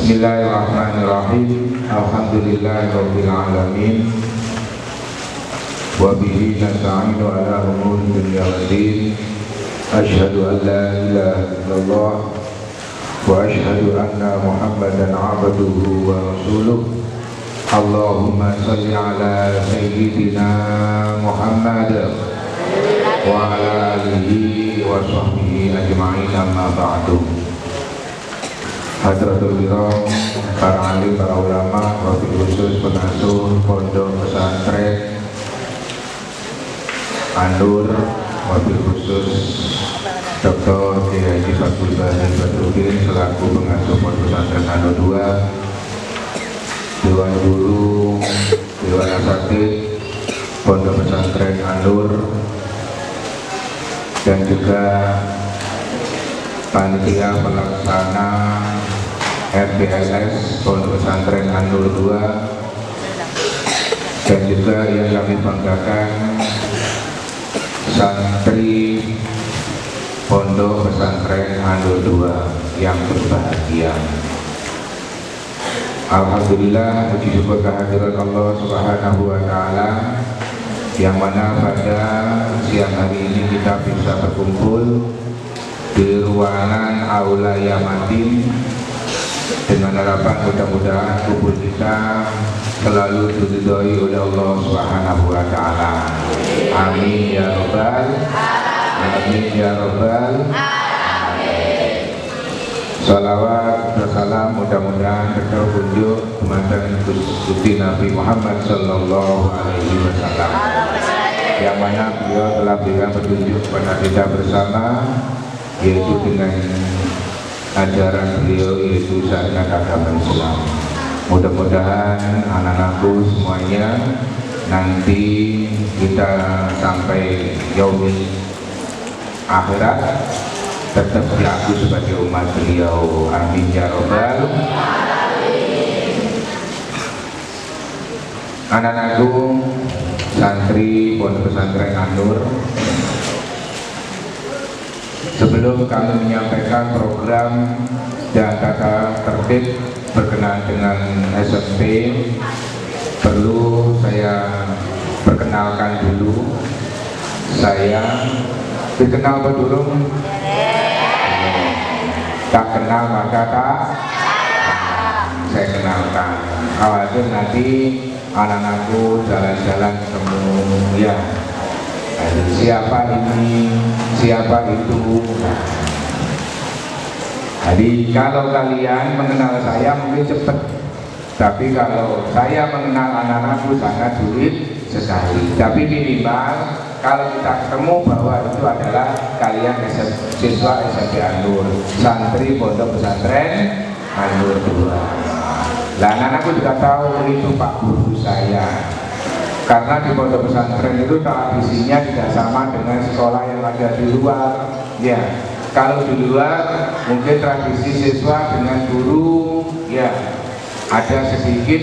Bismillahirrahmanirrahim. Alhamdulillahirabbil alamin. Wa bihi nasta'inu ala umuri dunya waddin. Asyhadu an la ilaha illallah wa asyhadu anna Muhammadan 'abduhu wa rasuluh. Allahumma shalli ala sayyidina Muhammad wa ala alihi wa sahbihi ajma'in, amma ba'du. Hadratul kiram, para alim, para ulama, wabil khusus pengasuh pondok pesantren An-Nur, wabil khusus Dr. Kiai Haji Fathul Bari Badruddin selaku pengasuh pondok pesantren An-Nur 2, Dewan Guru, Dewan Asatidz pondok pesantren An-Nur, dan juga panitia pelaksana RBLS pondok pesantren An-Nur 2, dan juga yang kami banggakan santri pondok pesantren An-Nur 2 yang berbahagia. Alhamdulillah, puji syukur kehadirat Allah Subhanahu wa Ta'ala, yang mana pada siang hari ini kita bisa berkumpul di ruangan Aula Yamatin dengan harapan mudah-mudahan kubur kita selalu diridhoi oleh Allah Subhanahu wa Ta'ala. Amin ya rabbal amin ya rabbal amin. Salawat bersalam mudah-mudahan terkunjuk kepada Gusti Nabi Muhammad sallallahu alaihi wasallam, yang mana beliau telah berikan petunjuk kepada kita bersama, yaitu dengan ajaran beliau, yaitu syariat agama Islam. Mudah-mudahan anak-anakku semuanya nanti kita sampai yaumil akhirat tetap diaku sebagai umat beliau. Amin ya robbal alamin. Anak-anakku santri pondok pesantren An-Nur, sebelum kami menyampaikan program dan tata tertib berkenaan dengan SMP, perlu saya perkenalkan dulu. Saya dikenal bedulung, tak kenal maka tak saya kenalkan. Khawatir nanti anak-anakku jalan-jalan ketemu, ya siapa ini, siapa itu. Jadi kalau kalian mengenal saya mungkin cepat, tapi kalau saya mengenal anak-anakku sangat sulit sekali. Tapi minimal kalau kita ketemu bahwa itu adalah kalian siswa SMP An-Nur, santri pondok pesantren An-Nur 2. Nah, anak-anakku juga tahu itu Pak Guru saya, karena di pondok pesantren itu tradisinya tidak sama dengan sekolah yang ada di luar. Ya, kalau di luar mungkin tradisi siswa dengan guru ya ada sedikit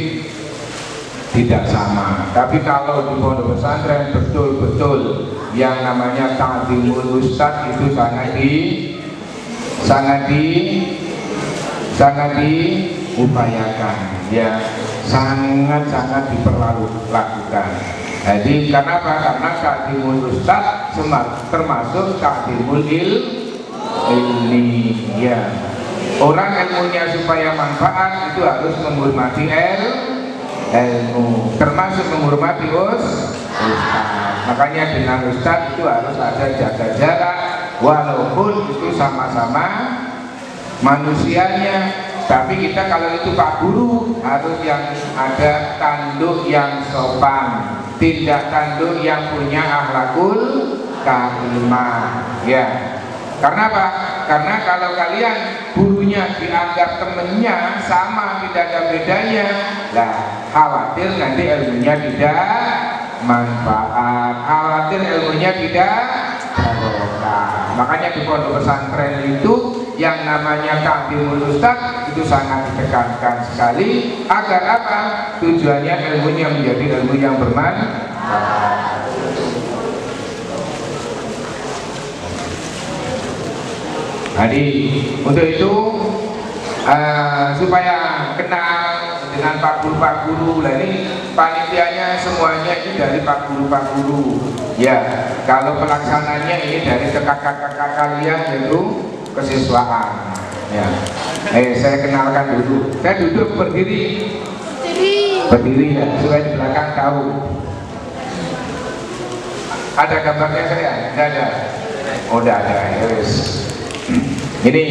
tidak sama. Tapi kalau di pondok pesantren betul-betul yang namanya ta'zimul ustadz itu sangat diupayakan, ya sangat diperlakukan. Jadi kenapa? Karena ta'zimul ustadz termasuk ta'zimul ilmi, ya. Orang ilmunya supaya manfaat itu harus menghormati ilmu, termasuk menghormati ustaz. Makanya dengan ustaz itu harus ada jaga jarak, walaupun itu sama-sama manusianya. Tapi kita kalau itu Pak Guru harus yang ada tanduk yang sopan, tidak tanduk yang punya akhlakul karimah, ya. Karena apa? Karena kalau kalian gurunya dianggap temennya sama, tidak ada bedanya, lah khawatir nanti ilmunya tidak manfaat, khawatir ilmunya tidak barokah. Makanya di pondok pesantren itu yang namanya ta'zimul ustadz itu sangat ditekankan sekali, agar apa? Tujuannya ilmunya menjadi ilmu yang bermanfaat. Jadi untuk itu supaya kenal dengan pak guru. Nah ini panitianya semuanya ini dari pak guru ya. Kalau pelaksananya ini dari kakak kalian, yaitu kesiswaan ya. Saya kenalkan dulu. Saya duduk berdiri ya, supaya di belakang tahu. Ada gambarnya saya? Tidak ada. Oh, tidak ada. Yes. Ini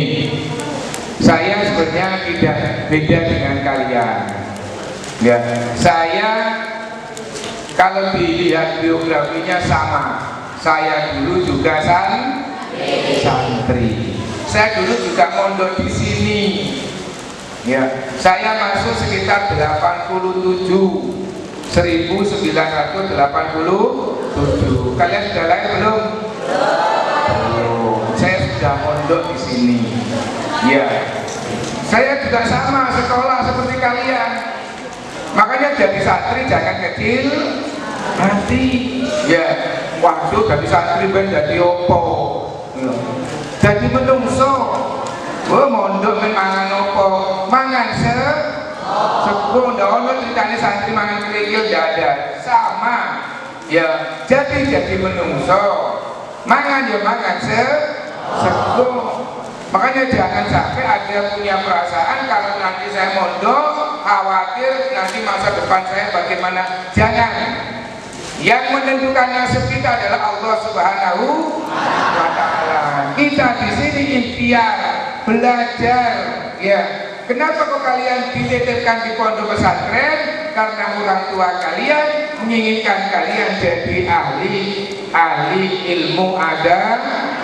saya sebenarnya tidak beda dengan kalian ya. Saya kalau dilihat biografinya sama. Saya dulu juga santri. Saya dulu juga mondok di sini ya. Saya masuk sekitar 1987. Kalian sudah lahir belum? Saya sudah mondok di sini. Ya, saya juga sama sekolah seperti kalian. Makanya jadi santri jangan kecil hati. Ya, waduh jadi santri ben jadi opo? Ya. Jadi menungso. Oh mondok men mangan opo? Mangan sepuh. Ndak ono ceritane santri mangan kerikil dada. Sama. Ya, jadi menungso. Mangan ya mangan sepuh. Makanya jangan sampai ada punya perasaan kalau nanti saya mondok khawatir nanti masa depan saya bagaimana. Jangan. Yang menentukan nasib kita adalah Allah Subhanahu wa Ta'ala. Kita di sini ikhtiar belajar ya. Kenapa kok kalian dititipkan di pondok pesantren? Karena orang tua kalian menginginkan kalian jadi ahli ilmu agama.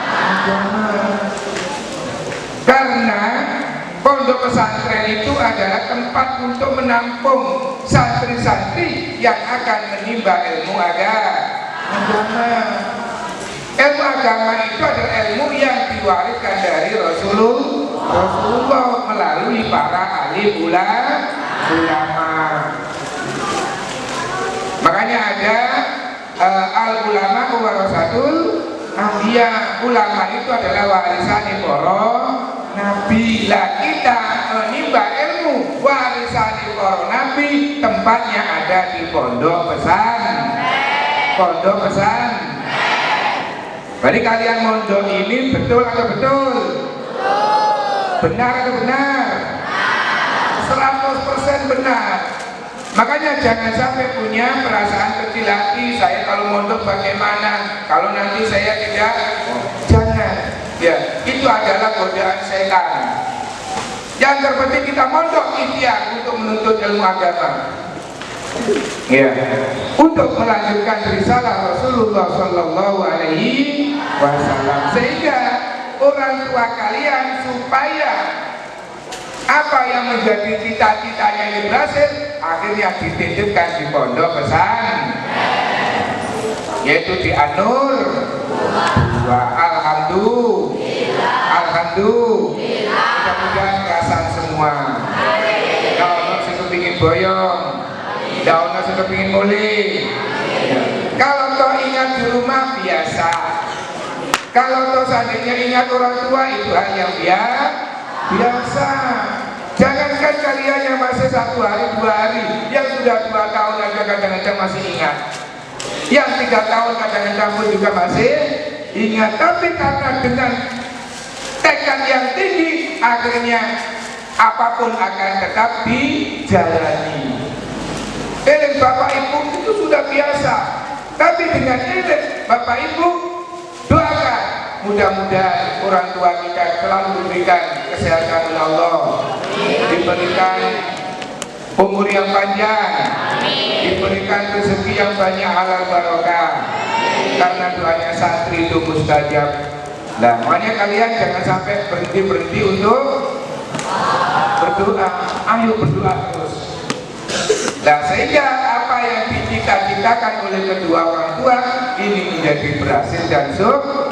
Karena pondok pesantren itu adalah tempat untuk menampung santri-santri yang akan menimba ilmu agama. Ilmu agama itu adalah ilmu yang diwariskan dari Rasulullah melalui para alim ulama. Makanya ada al-ulama warasatul anbiya. Ulama itu adalah warisan para nabi. Lah kita menimba ilmu warisan para nabi, tempatnya ada di pondok pesantren. Jadi kalian mondok ini betul atau betul? Benar atau benar? 100% benar. Makanya jangan sampai punya perasaan kecil hati, saya kalau mondok bagaimana, kalau nanti saya tidak. Jangan ya, itu adalah godaan setan. Yang terpenting kita mondok ikhtiar untuk menuntut ilmu agama ya, untuk melanjutkan risalah Rasulullah Sallallahu Alaihi Wasallam, sehingga orang tua kalian supaya apa yang menjadi cita-citanya ini berhasil, akhirnya dititipkan di pondok pesantren, yaitu di An-Nur. Alhamdulillah. Mudah-mudahan perasaan semua. Kalau ono sing kepingin boyong, kalau ono sing kepingin mulih. Kalau toh ingat di rumah biasa. Kalau toh seandainya ingat orang tua itu hal yang biasa. Jangankan kalian yang masih 1 hari 2 hari, yang sudah 2 tahun aja kadang-kadang masih ingat, yang 3 tahun kadang-kadang pun juga masih ingat. Tapi karena dengan tekad yang tinggi, akhirnya apapun akan tetap dijalani. Ilmu Bapak Ibu itu sudah biasa, tapi dengan ilmu Bapak Ibu doakan mudah-mudahan orang tua kita selalu diberikan kesehatan oleh Allah, diberikan umur yang panjang, diberikan rezeki yang banyak halal barokah, karena doanya santri itu mustajab. Nah, makanya kalian jangan sampai berhenti untuk berdoa. Ayo berdoa terus. Nah, sehingga apa yang dicita-citakan oleh kedua orang tua ini menjadi berhasil dan sukses.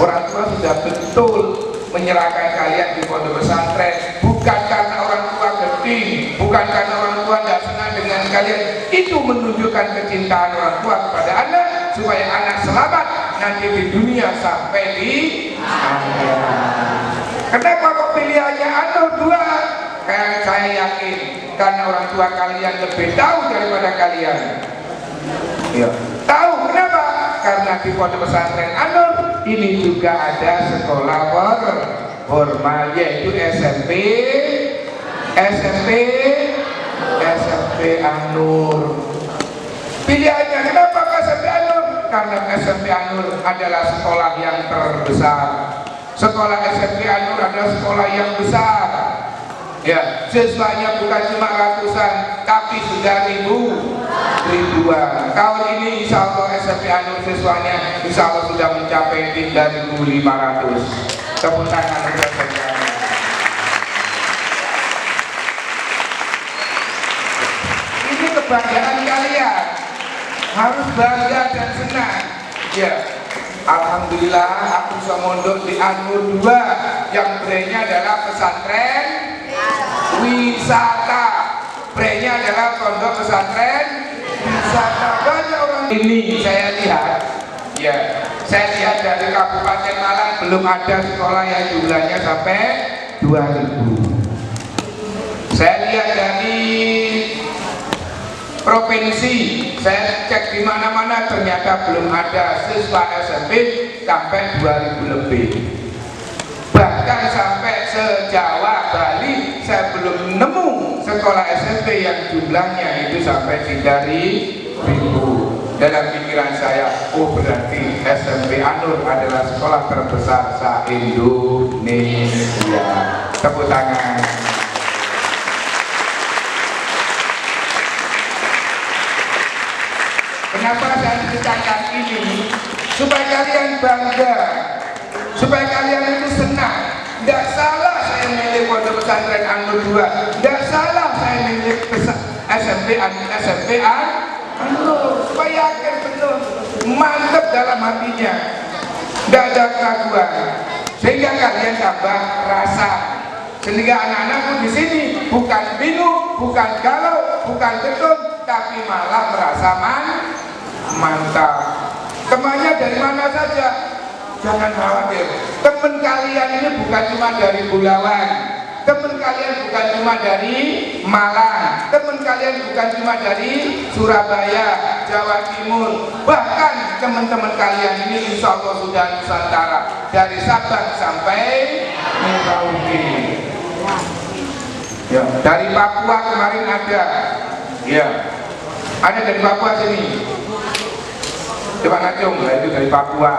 Orang tua sudah betul menyerahkan kalian di pondok pesantren, bukan karena orang tua gede, bukan karena orang tua tidak senang dengan kalian. Itu menunjukkan kecintaan orang tua kepada anak, supaya anak selamat nanti di dunia sampai di akhirat. Kenapa kok pilihannya Anur 2? Kayak saya yakin karena orang tua kalian lebih tahu daripada kalian. Ya. Tahu kenapa? Karena di pondok pesantren Anur ini juga ada sekolah formal, yaitu SMP Anur. Pilihannya kenapa ke SMP Anur? Karena SMP Anur adalah sekolah yang terbesar. Sekolah SMP Anur adalah sekolah yang besar. Ya, siswanya bukan cuma ratusan, tapi sudah ribuan. Tahun ini insya Allah SMP Anur siswanya insya Allah sudah mencapai 3.500. Tepuk tangan untuk SMP Anur. Ini kebanggaan kalian, harus bangga dan senang. Ya, alhamdulillah aku bisa mondok di Anur 2 yang brandnya adalah pesantren wisata. Brandnya adalah pondok pesantren wisata. Banyak orang ini saya lihat, ya, saya lihat dari Kabupaten Malang belum ada sekolah yang jumlahnya sampai 2.000. Saya lihat dari provinsi, saya cek di mana-mana ternyata belum ada siswa SMP sampai 2.000 lebih. Bahkan sampai se-Jawa, Bali, saya belum nemu sekolah SMP yang jumlahnya itu sampai 3.000. Dalam pikiran saya, oh berarti SMP Anur adalah sekolah terbesar se-Indonesia. Tepuk tangan. Kenapa saya ceritakan ini? Supaya kalian bangga, supaya kalian itu senang. Tidak salah saya milih pondok pesantren Anur 2, tidak salah saya milih SMP Anur. Supaya yakin betul, mantap dalam hatinya, tidak ada keraguan, sehingga kalian tambah rasa. Sehingga anak-anakku di sini bukan bingung, bukan galau, bukan getun, tapi malah merasa mantap. Temannya dari mana saja, jangan khawatir. Teman kalian ini bukan cuma dari Bulawan, teman kalian bukan cuma dari Malang, teman kalian bukan cuma dari Surabaya, Jawa Timur, bahkan teman-teman kalian ini insya Allah sudah Nusantara, dari Sabang sampai Merauke. Ya, dari Papua kemarin ada, ya, ada dari Papua sini. Coba ngacung, itu dari Papua.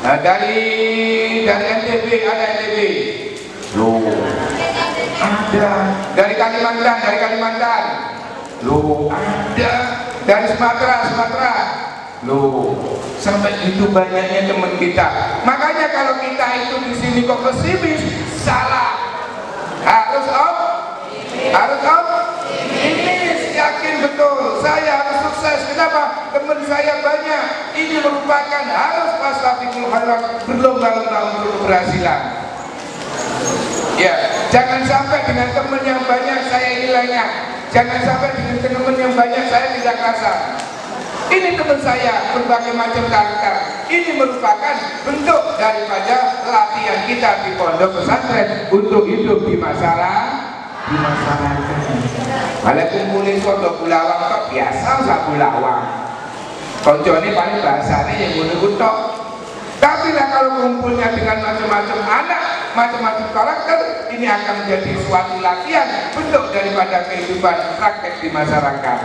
Nah, dari NTB ada NTB. Loh, ada dari Kalimantan. Loh, ada dari Sumatera. Loh, sampai itu banyaknya teman kita. Makanya kalau kita itu di sini kok pesimis, salah. Harus ini yakin betul saya harus sukses. Kenapa? Teman saya banyak. Ini merupakan harus fastabiqul khairat, berlomba-lomba untuk keberhasilan. Ya, jangan sampai dengan teman yang banyak saya hilangnya. Jangan sampai dengan teman yang banyak saya tidak kasar. Ini teman saya berbagai macam karakter. Ini merupakan bentuk daripada latihan kita di pondok pesantren untuk hidup di masyarakat. Kalau kumpulin foto Bulawang kok biasa usah Bulawang. Koncone paling bahasanya yang gunung-gunung. Tapi lah kalau kumpulnya dengan macam-macam anak, macam-macam karakter, ini akan menjadi suatu latihan bentuk daripada kehidupan praktek di masyarakat.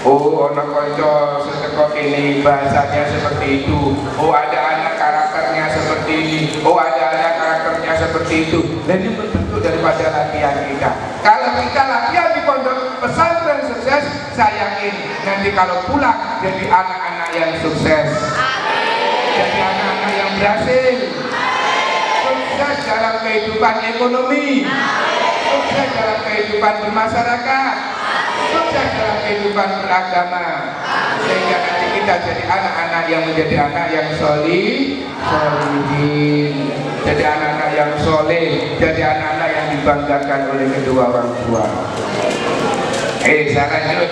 Oh, ono konco setekok ini bahasanya seperti itu. Oh, ada anak karakternya seperti ini. Oh, ada anak karakternya seperti itu. Dan ini bentuk daripada latihan kita. Kalau kita latihan di pondok pesantren sukses, saya yakin nanti kalau pulang jadi anak-anak yang sukses. Jadi anak-anak yang berhasil. Sukses dalam kehidupan ekonomi. Sukses dalam kehidupan bermasyarakat. Sukses dalam kehidupan beragama, sehingga nanti kita jadi anak-anak yang menjadi anak yang solihin, jadi anak-anak yang soleh, jadi anak-anak yang dibanggakan oleh kedua orang tua. Saya lanjut,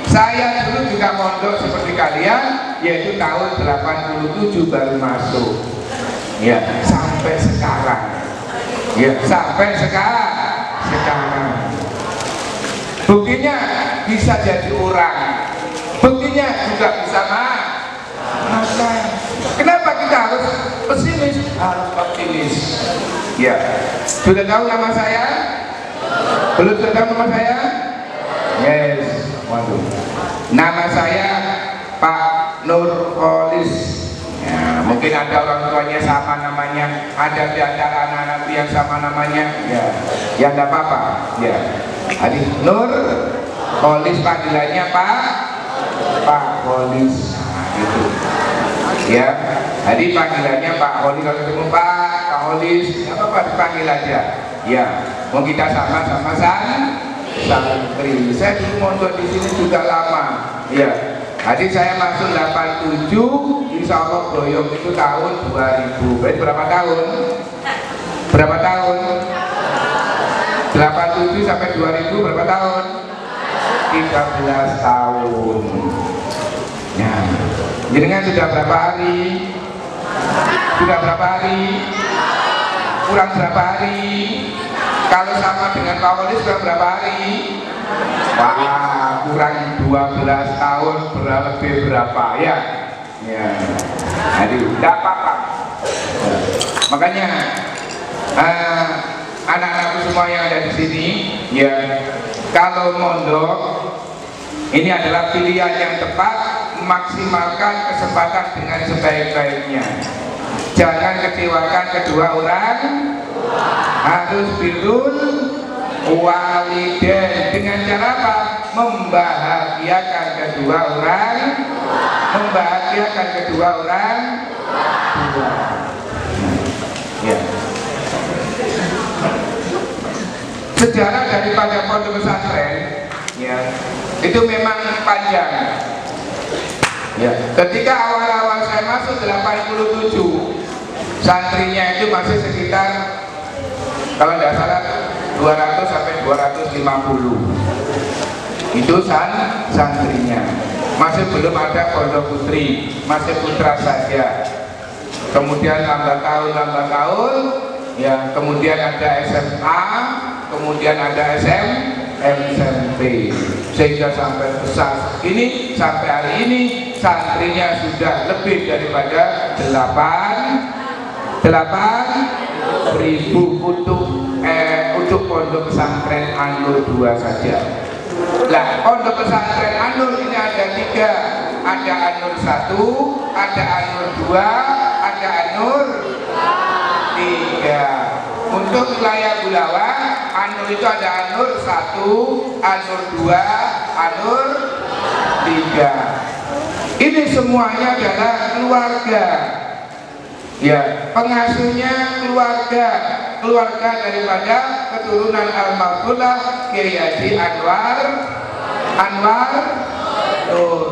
saya dulu juga mondok seperti kalian, yaitu tahun 87 baru masuk, ya, sampai sekarang. Ya, sampai sekarang. Buktinya bisa jadi orang, buktinya juga bisa makan. Kenapa kita harus pesimis? Harus optimis. Ya, sudah tahu nama saya? Belum sudah tahu nama saya? Yes, waduh. Nama saya Pak Nurholis. Ya, mungkin ada orang tuanya sama namanya, ada di antara anak-anak yang sama namanya. Ya enggak apa-apa. Ya. Jadi Nur Holis, panggilannya Pak Holis. Nah, gitu. Ya. Jadi panggilannya Pak Holis, kalau ketemu Pak Holis, apa dipanggil aja. Ya. Mau kita sama-sama santri. Saya dulu mondok di sini juga lama. Ya. Jadi saya masuk 87, insya Allah Boyong itu tahun 2000. Berarti berapa tahun? Berapa tahun? 87 sampai 2000 berapa tahun? 13 tahun. Ya. Jenengan sudah berapa hari? Sudah berapa hari? Kurang berapa hari? Kalau sama dengan Pak Wali sudah berapa hari? Wah, kurang 12 tahun, lebih berapa ya? Ya. Jadi tidak apa-apa. Makanya anak-anakku semua yang ada di sini, ya, kalau mondok ini adalah pilihan yang tepat, maksimalkan kesempatan dengan sebaik-baiknya. Jangan kecewakan kedua orang, harus birrul walidain. Dengan cara apa? Membahagiakan kedua orang, membahagiakan kedua orang tua. Ya. Sejarah daripada pondok pesantren, ya, itu memang panjang. Ya, ketika awal-awal saya masuk 87, santrinya itu masih sekitar, kalau tidak salah 200 sampai 250. Itu santrinya. Masih belum ada pondok putri, masih putra saja. Kemudian lambat tahun, ya, kemudian ada SMA, kemudian ada SMP, sehingga sampai besar ini, sampai hari ini santrinya sudah lebih daripada 8.000 untuk pondok pesantren An-Nur 2 saja. Lah, pondok pesantren An-Nur ini ada 3, ada An-Nur 1, ada An-Nur 2, ada An-Nur 3. Untuk wilayah Bulawang, An-Nur itu ada An-Nur 1, An-Nur 2, An-Nur 3. Ini semuanya adalah keluarga. Ya, pengasuhnya keluarga daripada keturunan almarhumah Kiai Haji Anwar.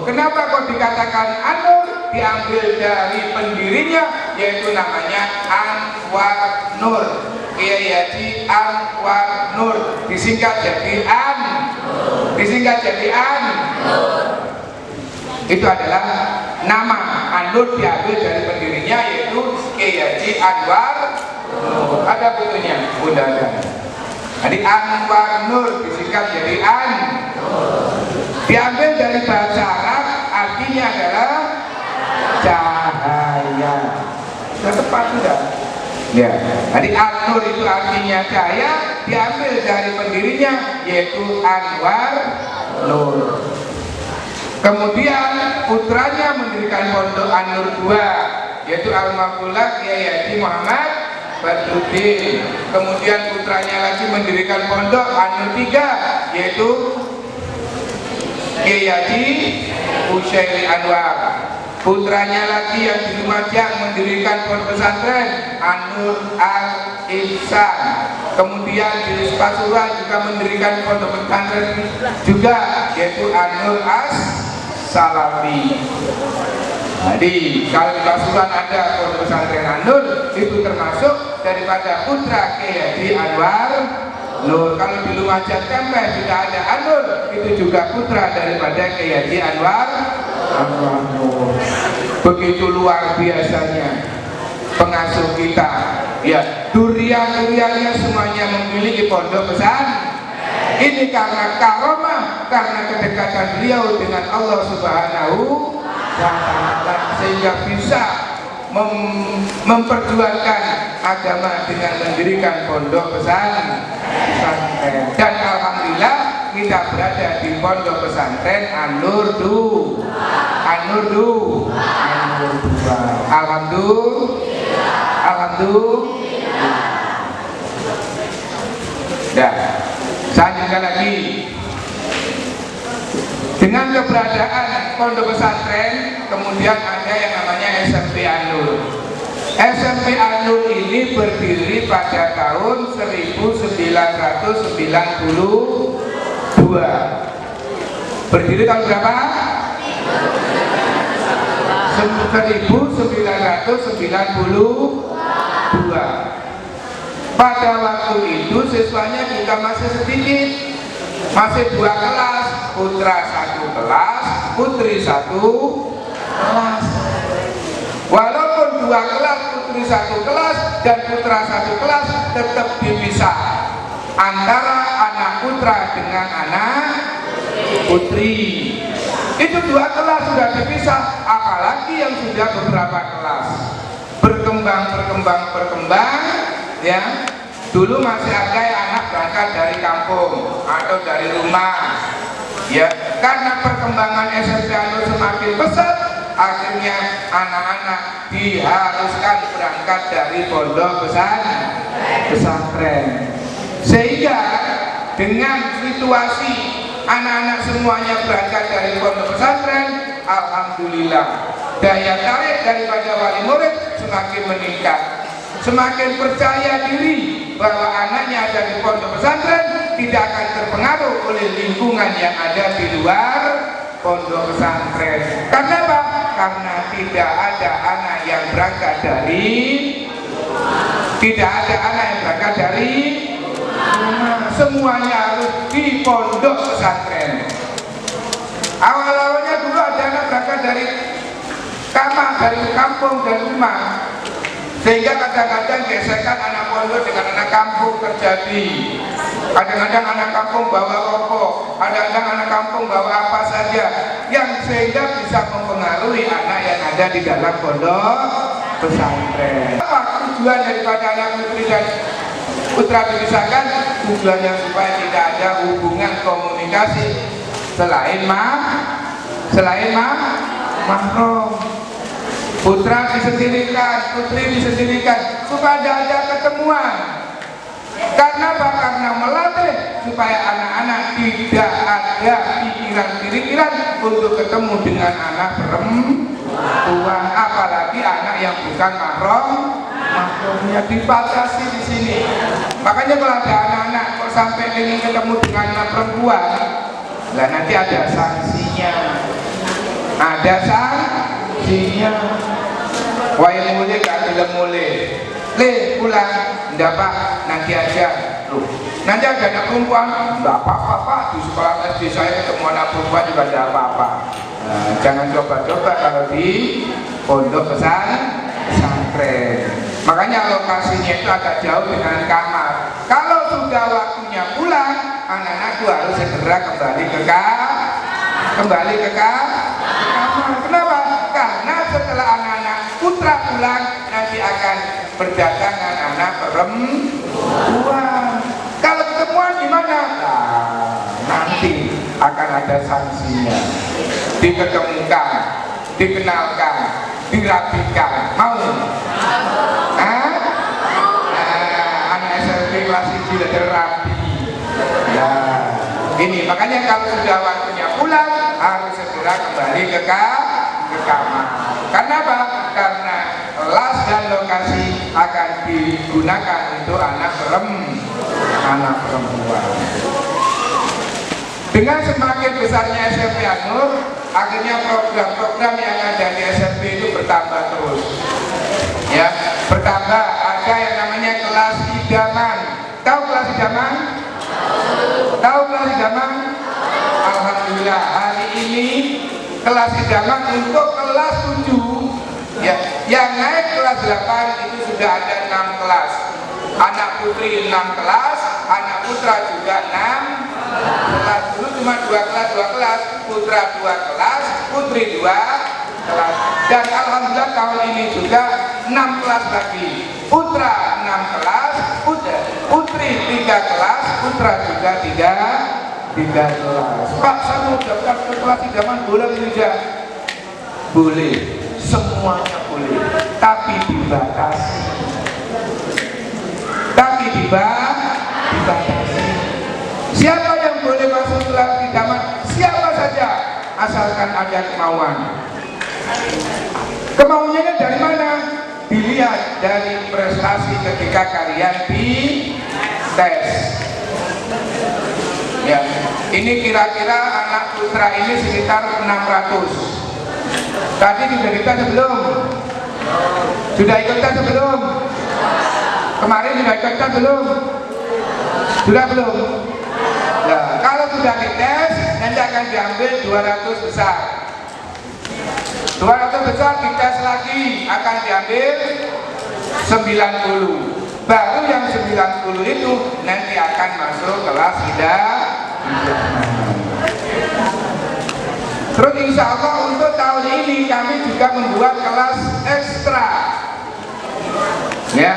Kenapa kok dikatakan An-Nur? Diambil dari pendirinya, yaitu namanya Anwar Nur. Kiai Haji Anwar Nur, disingkat jadi itu adalah nama. An-Nur diambil dari pendirinya, yaitu Kiai Haji Anwar Nur. Ada bukunya, Bunda. Jadi Anwar Nur disingkat jadi diambil dari bahasa Arab, artinya adalah cahaya. Sudah tepat sudah. Ya, jadi An-Nur itu artinya cahaya, diambil dari pendirinya, yaitu Anwar Nur. Kemudian putranya mendirikan pondok An-Nur 2, yaitu almarhumah Kiai Haji Muhammad Badruddin. Kemudian putranya lagi mendirikan pondok An-Nur 3, yaitu Kiai Haji Husaini Anwar. Putranya lagi yang di Lumajang mendirikan pondok pesantren An-Nur Al-Ihsan. Kemudian di Pasuruan juga mendirikan pondok pesantren juga, yaitu An-Nur As-Salafi. Jadi kalau di Pasuruan ada pondok pesantren An-Nur, itu termasuk daripada putra Kiai Haji Anwar Nur. Kalau di Lumajang Kempes sudah ada An-Nur, itu juga putra daripada Kiai Haji Anwar Nur. Begitu luar biasanya. pengasuh kita. Ya, durian-duriannya semuanya memiliki pondok pesantren. Ini karena karomah, karena kedekatan beliau dengan Allah Subhanahu wa Ta'ala, sehingga bisa memperjuangkan agama dengan mendirikan pondok pesantren. Dan alhamdulillah kita berada di pondok pesantren An-Nur 2. Alhamdulillah. Dah. Selanjutnya lagi, dengan keberadaan pondok pesantren, kemudian ada yang namanya SMP An-Nur. SMP An-Nur ini berdiri pada tahun 1992. Berdiri tahun berapa? 1992. Pada waktu itu siswanya juga masih sedikit, masih 2 kelas, putra 1 kelas, putri 1 kelas. Walaupun 2 kelas, putri 1 kelas dan putra 1 kelas, tetap dipisah antara anak putra dengan anak putri. Itu 2 kelas sudah dipisah, apalagi yang sudah beberapa kelas. Berkembang, ya. Dulu masih ada anak berangkat dari kampung atau dari rumah, ya. Karena perkembangan SMP An-Nur semakin pesat, akhirnya anak-anak diharuskan berangkat dari pondok pesantren. Sehingga dengan situasi anak-anak semuanya berangkat dari pondok pesantren, alhamdulillah daya tarik daripada wali murid semakin meningkat. Semakin percaya diri bahwa anaknya ada di pondok pesantren, tidak akan terpengaruh oleh lingkungan yang ada di luar pondok pesantren. Karena apa? Karena tidak ada anak yang berangkat dari rumah. Semuanya harus di pondok pesantren. Awal-awalnya dulu ada anak berangkat dari kamar, dari kampung dan rumah, sehingga kadang-kadang gesekan anak pondok dengan anak kampung terjadi. Kadang-kadang anak kampung bawa rokok, kadang-kadang anak kampung bawa apa saja, yang sehingga bisa mempengaruhi anak yang ada di dalam pondok pesantren. Apa tujuan daripada anak putri dan putra dipisahkan? Tujuannya supaya tidak ada hubungan komunikasi selain mahram. Putra disendirikan, putri disendirikan, supaya ada ketemuan. Karena apa? Karena melatih supaya anak-anak tidak ada pikiran-pikiran untuk ketemu dengan anak perempuan, apalagi anak yang bukan mahramnya, dibatasi di sini. Makanya kalau ada anak-anak kok sampai ingin ketemu dengan anak perempuan, lah nanti ada sanksinya. Wahai mulai gak film mulai, pulang, enggak pak, nanti aja. Loh, nanti ada anak perempuan, enggak apa-apa pak, di sekolah SD saya ketemu anak perempuan juga enggak apa-apa. Nah, jangan coba-coba kalau di pondok pesantren. Makanya lokasinya itu agak jauh dengan kamar. Kalau sudah waktunya pulang, anak-anakku harus segera kembali ke kamar. Kenapa? Karena setelah anak-anak putra pulang, nanti akan berdatangan anak perempuan. Kalau ketemuan gimana? Nah, nanti akan ada sanksinya. Diketemukan, dikenalkan, dirapikan. Mau? Anak SMP kelas 1 sudah terapi. Ya, ini makanya kalau sudah waktunya pulang harus segera kembali ke kamar. Karena apa? Karena kelas dan lokasi akan digunakan untuk anak perempuan. Dengan semakin besarnya SMP An-Nur, akhirnya program-program yang ada di SMP itu bertambah terus. Ya, bertambah. Ada yang namanya kelas idaman. Tahu kelas idaman? Tahu kelas idaman? Alhamdulillah hari ini kelas idaman untuk kelas 7 Ya, yang naik kelas 8 itu sudah ada 6 kelas. Anak putri 6 kelas, anak putra juga 6 kelas. Dulu cuma 2 kelas, putra 2 kelas, putri 2 kelas. Dan alhamdulillah tahun ini juga 6 kelas lagi. Putra 6 kelas, putri 3 kelas, putra juga 3 kelas. Pak, saya mau daftar ke kelas idaman boleh tidak? Boleh, semuanya boleh, tapi dibatasi. Dibatasi. Siapa yang boleh masuk kelas idaman? Siapa saja, asalkan ada kemauan. Kemauannya dari mana? Dilihat dari prestasi ketika kalian di tes. Ya, ini kira-kira anak putra ini sekitar 600. Tadi sudah dites sebelum? Sudah ikut tes sebelum? Kemarin sudah ikut tes belum? Sudah belum? Nah, kalau sudah dites, nanti akan diambil 200 besar. 200 besar dites lagi, akan diambil 90. Baru yang 90 itu nanti akan masuk kelas idaman. Terus insya Allah untuk tahun ini kami juga membuat kelas ekstra. Ya,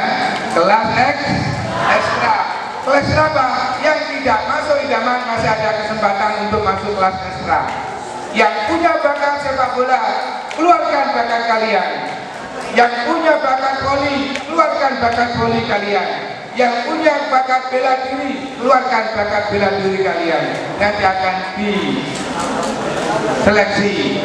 kelas ekstra. Kelas apa? Yang tidak masuk idaman masih ada kesempatan untuk masuk kelas ekstra. Yang punya bakat sepak bola, keluarkan bakat kalian. Yang punya bakat voli, keluarkan bakat voli kalian. Yang punya bakat bela diri, keluarkan bakat bela diri kalian. Nanti akan diseleksi.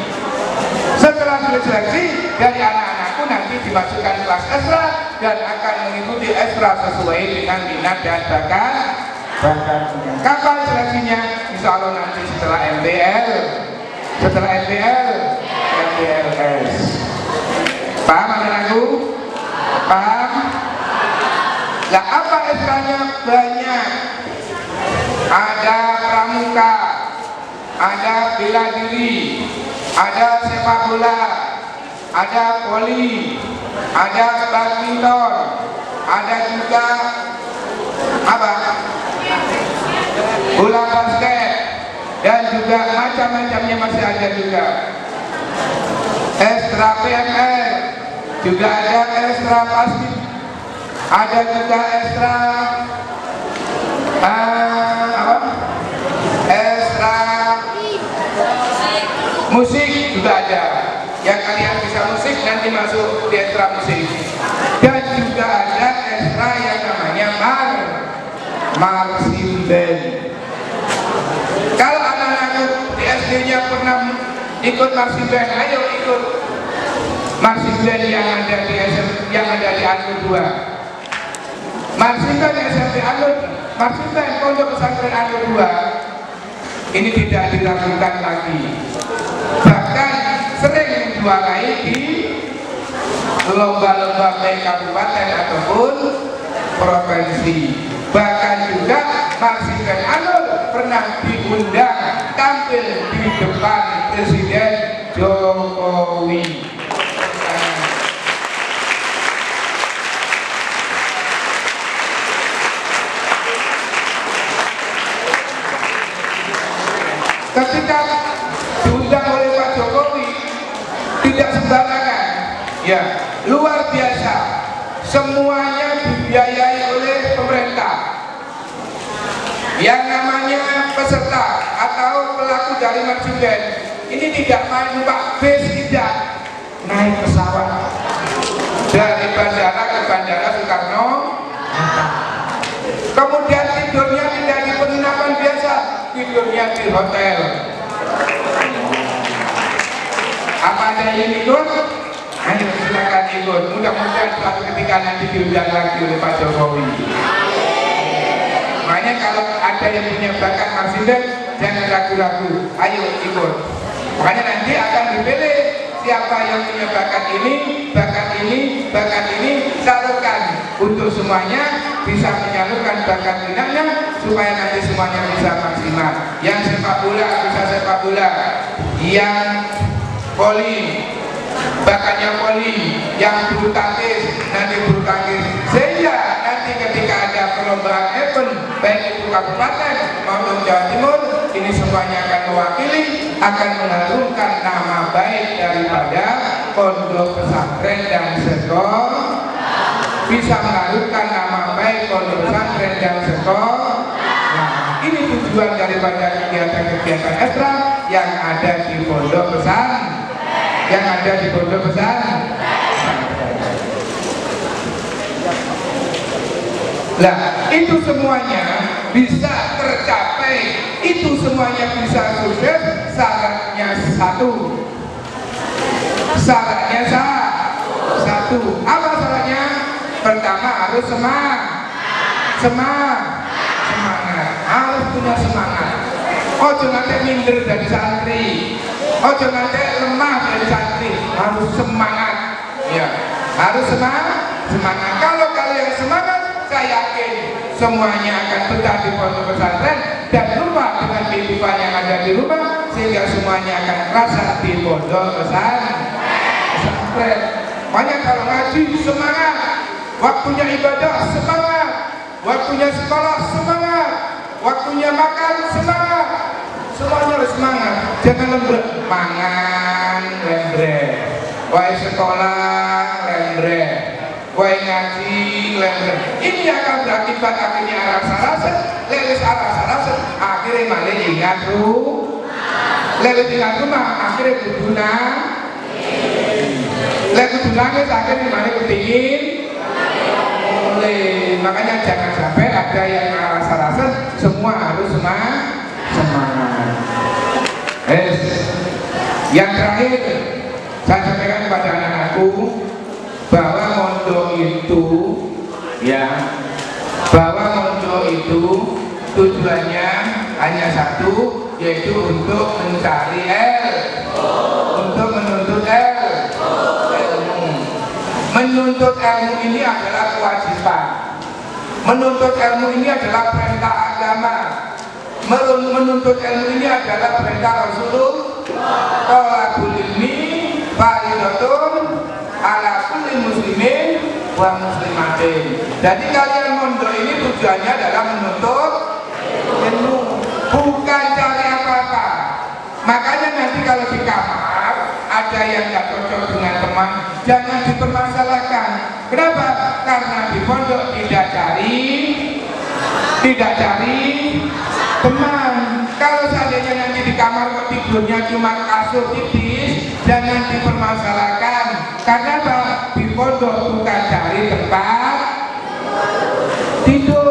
Setelah seleksi dari anak-anakku nanti dimasukkan kelas ekstra dan akan mengikuti ekstra sesuai dengan minat dan bakatnya. Kapan seleksinya? Insya Allah nanti setelah MBL, MBLS. Paham anak-anakku? Paham? Lah apa ekstranya? Banyak. Ada pramuka, ada bela diri, ada sepak bola, ada voli, ada badminton, ada juga apa? Bola basket, dan juga macam-macamnya masih ada juga. Ekstra PMR, juga ada ekstra pasti, ada juga ekstra ekstra musik juga ada. Yang kalian bisa musik nanti masuk di ekstra musik. Dan juga ada ekstra yang namanya marching band. Kalau anak-anak di SD-nya pernah ikut marching band, ayo ikut marching band yang ada di Anur 2. Marching band SMP Anur, marching band Pondok Pesantren Anur 2 ini tidak diragukan lagi. Bahkan sering menjuarai di lomba-lomba baik kabupaten ataupun provinsi. Bahkan juga marching band Anur pernah diundang tampil di depan Presiden Jokowi. Ketika diundang oleh Pak Jokowi, tidak sembarangan, ya, luar biasa. Semuanya dibiayai oleh pemerintah. Yang namanya peserta atau pelaku dari marching band ini tidak main numpak bis, tidak, naik pesawat dari bandara ke bandara Soekarno. Kemudian tidurnya tidak di penginapan biasa, tidurnya di hotel. Apa ada yang ikut? Ayo silakan ikut. Mudah-mudahan suatu ketika nanti diundang lagi oleh Pak Jokowi. Makanya kalau ada yang punya bakat marching band, jangan ragu-ragu, ayo ikut. Makanya nanti akan dipilih siapa yang punya bakat ini, salurkan untuk semuanya bisa menyalurkan bakat minatnya supaya nanti semuanya bisa maksimal. Yang sepak bola bisa sepak bola, yang voli bakatnya voli, yang bulu tangkis nanti bulu tangkis, sehingga nanti ketika ada perlombaan event baik itu kabupaten maupun Jawa Timur, ini semuanya akan mewakili, akan mengharumkan nama baik daripada pondok pesantren dan sekolah, bisa mengharumkan nama baik pondok pesantren dan sekolah. Nah, ini tujuan daripada kegiatan-kegiatan ekstra yang ada di pondok pesantren, yang ada di pondok pesantren. Nah, itu semuanya bisa tercapai, itu semuanya bisa sukses. Syaratnya satu. Syaratnya satu. Apa syaratnya? Pertama harus semangat. Harus punya semangat. Ojo nanti minder dari santri, ojo nanti lemah dari santri. Harus semangat. Ya, harus semangat. Kalau kalian semangat, saya yakin semuanya akan betah di pondok pesantren dan lupa dengan kehidupan yang ada di rumah, sehingga semuanya akan terasa di pondok pesantren. Makanya kalau ngaji semangat, waktunya ibadah semangat, waktunya sekolah semangat, waktunya makan semangat, semuanya harus semangat. Jangan lembrek, mangan lembrek, wae sekolah lembrek, wae ngaji lembrek. Ini akan berakibat akhirnya rasa-rasa, lelis rasa-rasa, akhirnya malah ingat lelis ingat rumah, akhirnya kuduna, lelis kudunanya akhirnya malah kepingin. Makanya jangan sampai ada yang rasa-rasa, semua harus semangat. Yang terakhir saya sampaikan kepada anak-anakku bahwa mondok itu, ya, bahwa mondok itu tujuannya hanya satu, yaitu untuk mencari untuk menuntut ilmu. Menuntut ilmu ini adalah kewajiban. Menuntut ilmu ini adalah perintah agama. Menuntut ilmu ini adalah perintah Rasulullah. Thalabul ilmi fardhatun ala kulli muslimin wa muslimatin. Jadi kalian mondok ini tujuannya adalah menuntut ilmu, bukan cari apa-apa. Makanya nanti kalau di kamar ada yang nggak cocok dengan teman, jangan dipermasalahkan. Kenapa? Karena di pondok tidak cari teman. Kalau seandainya nanti di kamar kok tidurnya cuma kasur tipis, jangan dipermasalahkan. Karena apa? Di pondok bukan cari tempat tidur.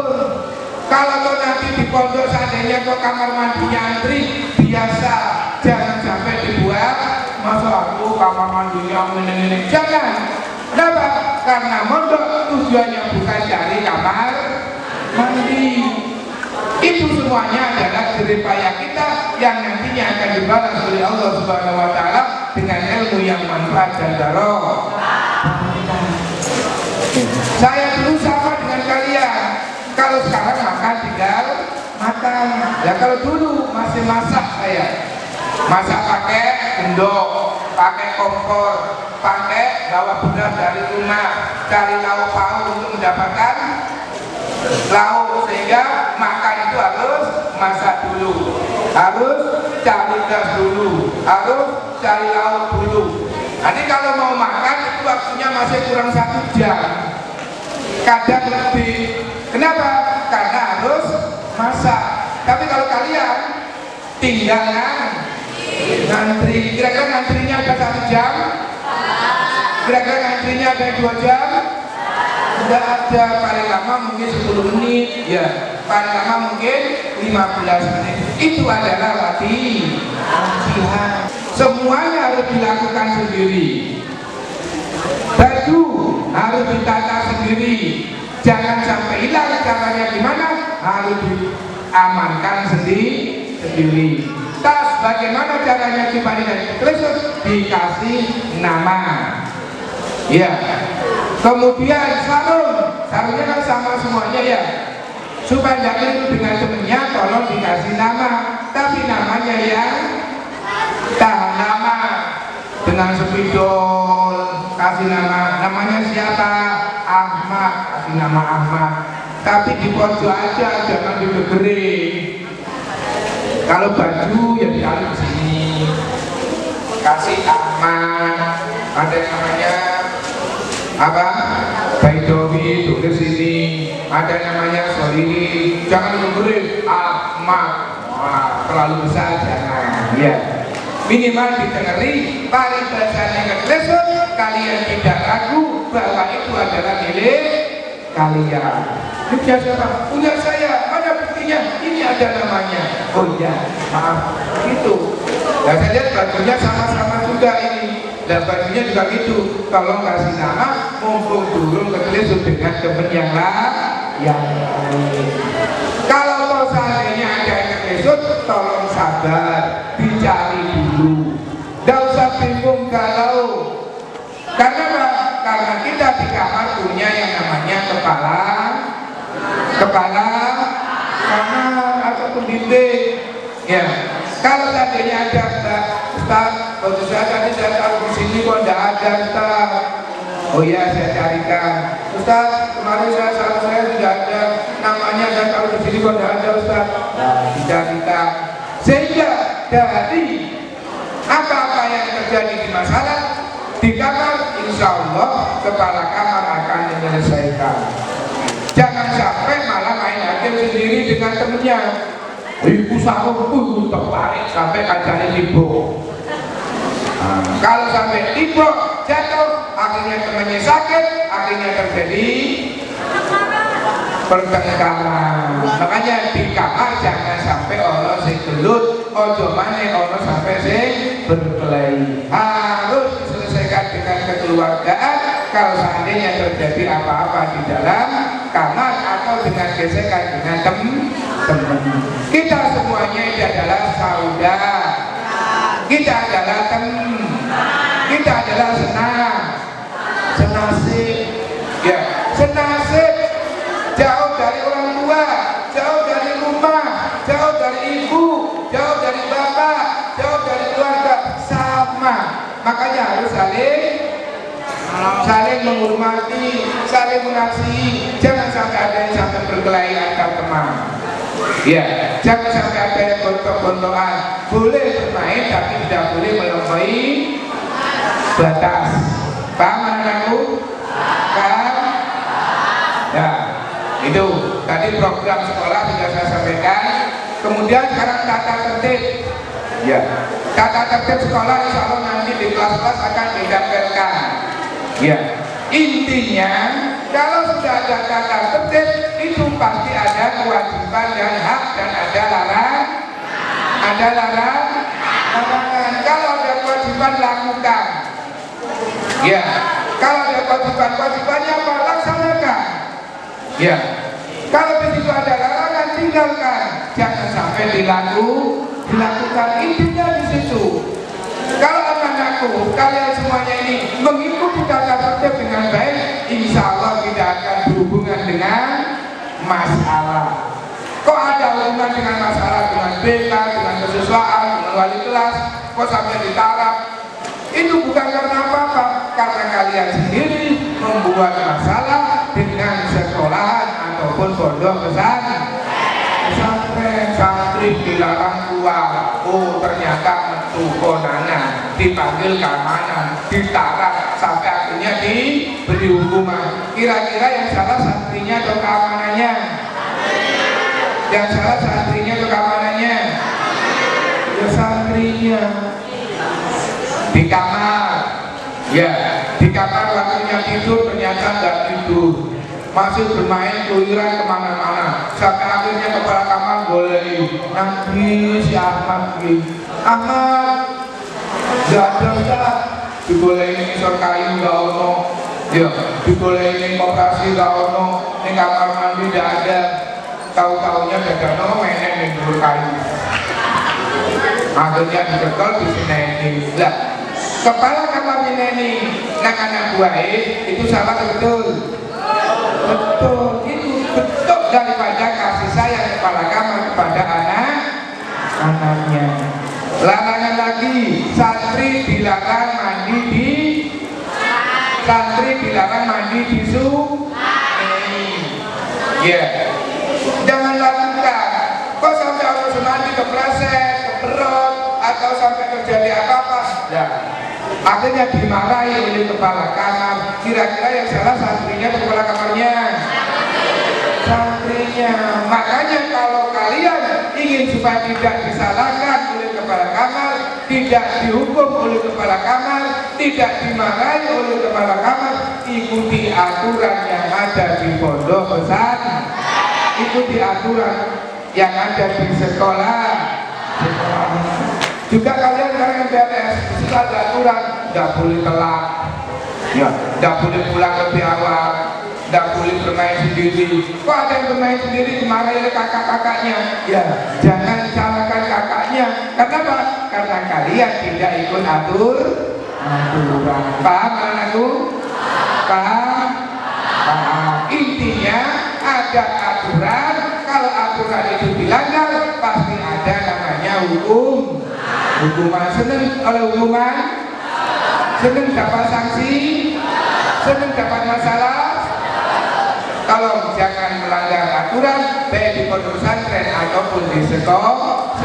Kalau kok nanti di pondok seandainya kok kamar mandinya antri, biasa, jangan sampai dibuat masa aku kamar mandinya ini. Jangan. Kenapa? Karena mondok tujuannya bukan cari kamar mandi. Itu semuanya adalah jeripaya kita yang nantinya akan dibalas oleh Allah Subhanahu wa Ta'ala dengan ilmu yang manfaat dan darah. Saya dulu sama dengan kalian. Kalau sekarang makan tinggal makan. Ya kalau dulu masih masak saya. Masak pakai gendok, pakai kompor, pakai bawa beras dari rumah, cari lauk pauk untuk mendapatkan lauk, sehingga makan itu harus masak dulu, harus cari gas dulu, harus cari lauk dulu. Nanti kalau mau makan itu waktunya masih kurang 1 jam, kadang lebih. Kenapa? Karena harus masak. Tapi kalau kalian tinggal ngantri, kira-kira ngantrinya ada 1 jam? Kira-kira ngantrinya ada 2 jam? Tidak ada, paling lama mungkin 10 menit, ya, paling lama mungkin 15 menit. Itu adalah latihan. Semuanya harus dilakukan sendiri. Baju harus ditata sendiri. Jangan sampai hilang. Caranya gimana? Harus diamankan sendiri. Tas bagaimana caranya dibalikan? Terus dikasih nama. Ya. Kemudian sarungnya kan sama semuanya ya. Supaya tidak keliru dengan temennya, tolong dikasih nama. Tapi namanya yang tahan lama. dengan spidol, kasih namanya siapa? Ahmad, kasih nama Ahmad. Tapi di pojok aja, jangan digegerin. Kalau baju ya ditaruh di sini. Kasih Ahmad, ada yang namanya apa? Baidowi, tulis sini. Ada yang namanya Solih, jangan digegerin. Ahmad, wah, terlalu besar jangan. Ya. Minimal didengeri paribasanya ketelesut, kalian tidak ragu bahwa itu adalah milik kalian. Ini siapa? Punya saya, mana buktinya? Ini ada namanya. Oh iya, maaf, gitu. Nah, saya lihat bajunya sama-sama juga ini. Dan bajunya juga gitu. Tolong kasih nama, mumpung burung ketelesut dengan teman yang lain. Kalau toh seandainya ada yang ketelesut, tolong sabar, dicari dulu. Tidak usah bingung galau. Karena apa? Karena kita di kamar punya yang namanya kepala kamar atau pembimbing. Ya. Kalau seandainya ada Ustaz, kalau saya tadi saya taruh di sini kok tidak ada Ustaz. Oh iya, saya carikan. Ustaz, kemarin saya tidak ada namanya, saya taruh di sini kok tidak ada Ustaz. Nah, dicarikan. Sehingga dari apa-apa yang terjadi di masalah di kamar, insya Allah kepala kamar akan menyelesaikan. Jangan sampai malah main hakim sendiri dengan temennya. Ibu sarung tertarik sampai kancane tiba. Kalau sampai tiba jatuh, akhirnya temannya sakit, akhirnya terjadi pertengkaran. Makanya di kamar jangan sampai ono sing gelut, ojo maneh ono sampai sing berkelahi. Harus diselesaikan dengan kekeluargaan. Kalau seandainya terjadi apa-apa di dalam kamar atau dengan gesekan dengan teman, kita semuanya ini adalah saudara. Kita adalah teman. Kita adalah senasib. Ya, senasib. Jauh dari orang tua, jauh dari rumah, jauh dari ibu, jauh dari bapak, jauh dari keluarga, sama. Makanya harus saling menghormati, saling mengasihi. Jangan sampai ada yang sampai berkelahi antar teman. Ya, jangan sampai ada yang gontok-gontokan. Boleh bermain tapi tidak boleh melampaui batas. Paham anak-anakku? Paham? Ya. Itu tadi program sekolah sudah saya sampaikan. Kemudian sekarang tata tertib. Ya, tata tertib sekolah insya Allah nanti di kelas-kelas akan didapatkan. Ya, intinya kalau sudah ada tata tertib itu pasti ada kewajiban dan hak dan ada larangan. Kalau ada kewajiban lakukan. Ya, kalau ada kewajibannya apa? Laksanakan. Ya, kalau di situ ada larangan tinggalkan, jangan sampai dilakukan. Intinya di situ. Kalau anak-anakku, kalian semuanya ini mengikuti tata tertib dengan baik, insya Allah tidak akan berhubungan dengan masalah. Kok ada hubungan dengan masalah, dengan BK, dengan kesiswaan, dengan wali kelas, kok sampai ditarap? Itu bukan karena apa-apa, karena kalian sendiri membuat masalah dengan sekolahan ataupun pondok pesantren. Santri dilarang keluar, oh ternyata metu konangan, dipanggil keamanan, ditarap, sampai akhirnya diberi hukuman. Kira-kira yang salah santrinya atau keamanannya? Yang salah santrinya atau keamanannya? Ya santrinya. Di kamar, ya di kamar waktunya tidur ternyata nggak tidur, masih bermain keluyuran kemana-mana, sampai akhirnya kepala kamar boleh nangis si Ahmad nggak ada Ustaz, dibolehin ngisor kayu nggak ono, ya dibolehin koperasi nggak ono, ini kamar mandi nggak ada, tahu-tahunya dadano mainin ngisor kayu, akhirnya dicekel di sini lah. Kepala kamar ini anak buah itu salah betul. Betul, itu betul daripada kasih sayang kepala kamar kepada anak-anaknya. Larangan lagi, santri dilarang mandi di sungai. Ya, jangan lakukan. Kok sampai harus mandi kepleset, keperot, atau sampai terjadi apa-apa? Ya, akhirnya dimarahi oleh kepala kamar. Kira-kira yang salah santrinya atau kepala kamarnya? Santrinya. Makanya kalau kalian ingin supaya tidak disalahkan oleh kepala kamar, tidak dihukum oleh kepala kamar, tidak dimarahi oleh kepala kamar, ikuti aturan yang ada di pondok pesantren, ikuti aturan yang ada di sekolah. Juga kalian yang PNS, sudah ada aturan, tidak boleh telat, ya, tidak boleh pulang lebih awal, tidak boleh bermain sendiri. Kok ada yang bermain sendiri dimarahi oleh kakak-kakaknya? Ya, jangan salahkan kakaknya. Kenapa? Karena kalian tidak ikut aturan. Paham anakku? Paham? Paham. Intinya ada aturan. Kalau aturan itu dilanggar, pasti ada namanya hukum. Hukuman. Seneng oleh hukuman? Seneng dapat sanksi? Seneng dapat masalah? Tolong jangan melanggar aturan, baik di pondok pesantren ataupun di sekolah.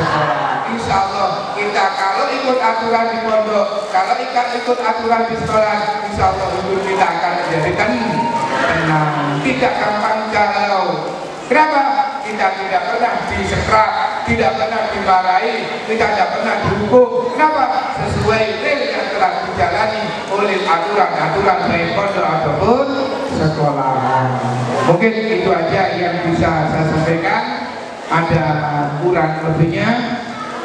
Insya Allah kita kalau ikut aturan di pondok, kalau ikut aturan di sekolah, insya Allah hidup kita akan menjadi tenang, tidak gampang galau. Kenapa? Kita tidak pernah disekrap, tidak pernah dimarahi, kita tidak pernah dihukum. Kenapa? Sesuai rel yang telah dijalani oleh aturan-aturan baik pondok ataupun sekolah. Mungkin itu aja yang bisa saya sampaikan. Ada kurang lebihnya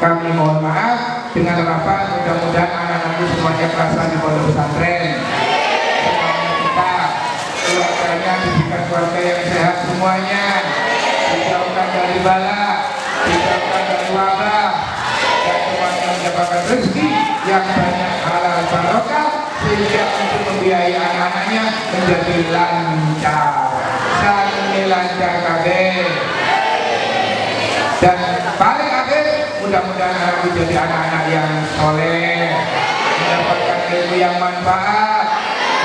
kami mohon maaf. Dengan harapan mudah-mudahan anak-anakku semuanya kerasa di pondok pesantren. Semuanya kita keluarganya diberikan keluarga yang sehat semuanya, dijauhkan dari bala, dijauhkan dari wabah, dan semuanya mendapatkan rezeki yang banyak halal barokah sehingga untuk membiayai anak-anaknya menjadi lancar. Saling lancar kabeh. Dan paling akhir mudah-mudahan anakku jadi anak-anak yang soleh, mendapatkan ilmu yang manfaat,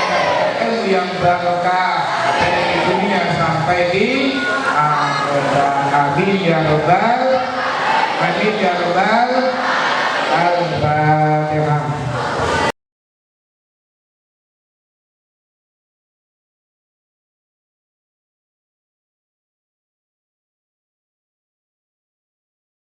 mendapatkan ilmu yang barokah dari dunia sampai di akhirat. Amin ya robbal alamin ya robbal alamin.